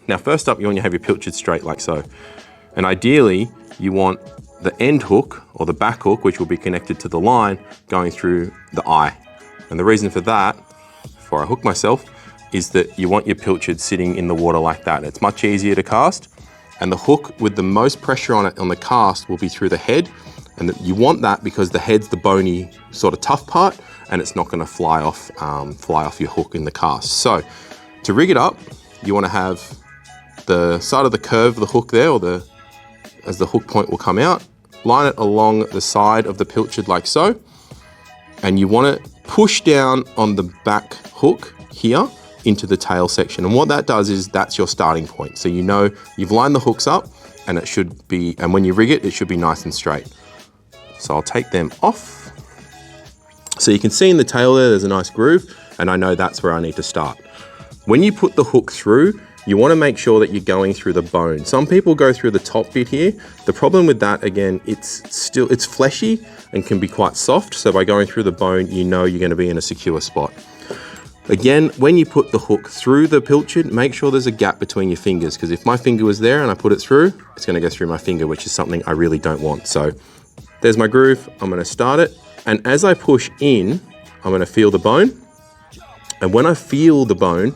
Now first up, you want to have your pilchard straight like so. And ideally, you want the end hook or the back hook, which will be connected to the line, going through the eye. And the reason for that, before I hook myself, is that you want your pilchard sitting in the water like that. It's much easier to cast, and the hook with the most pressure on it on the cast will be through the head. And you want that because the head's the bony sort of tough part, and it's not gonna fly off your hook in the cast. So to rig it up, you wanna have the side of the curve of the hook there, or as the hook point will come out, line it along the side of the pilchard like so, and you want to push down on the back hook here into the tail section. And what that does is that's your starting point. So you know you've lined the hooks up, and it should be, and when you rig it, it should be nice and straight. So I'll take them off. So you can see in the tail there's a nice groove, and I know that's where I need to start. When you put the hook through, you want to make sure that you're going through the bone. Some people go through the top bit here. The problem with that, again, it's fleshy and can be quite soft. So by going through the bone, you know you're going to be in a secure spot. Again, when you put the hook through the pilchard, make sure there's a gap between your fingers, because if my finger was there and I put it through, it's going to go through my finger, which is something I really don't want. So there's my groove. I'm going to start it. And as I push in, I'm going to feel the bone. And when I feel the bone,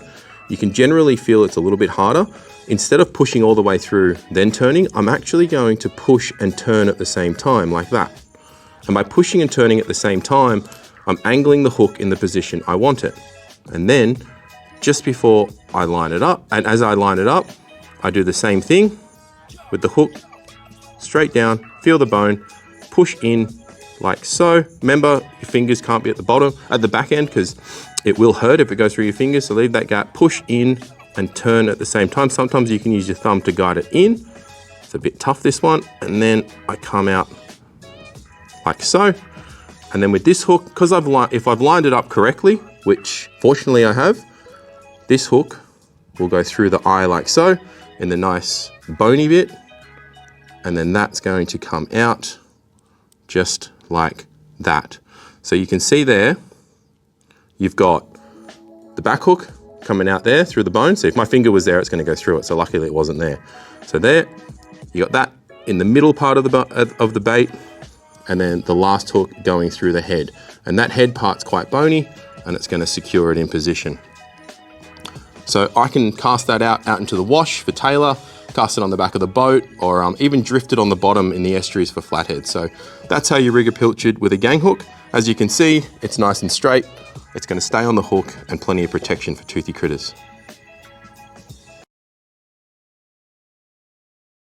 you can generally feel it's a little bit harder. Instead of pushing all the way through, then turning, I'm actually going to push and turn at the same time, like that. And by pushing and turning at the same time, I'm angling the hook in the position I want it. And then, just before I line it up, and as I line it up, I do the same thing with the hook, straight down, feel the bone, push in, like so. Remember, your fingers can't be at the back end, because it will hurt if it goes through your fingers, so leave that gap, push in and turn at the same time. Sometimes you can use your thumb to guide it in. It's a bit tough, this one. And then I come out like so. And then with this hook, because if I've lined it up correctly, which fortunately I have, this hook will go through the eye like so, in the nice bony bit. And then that's going to come out just like that. So you can see there, you've got the back hook coming out there through the bone. So if my finger was there, it's going to go through it. So luckily it wasn't there. So there, you got that in the middle part of the bait, and then the last hook going through the head. And that head part's quite bony, and it's going to secure it in position. So I can cast that out into the wash for tailor, cast it on the back of the boat, or even drift it on the bottom in the estuaries for flathead. So that's how you rig a pilchard with a gang hook. As you can see, it's nice and straight. It's going to stay on the hook, and plenty of protection for toothy critters.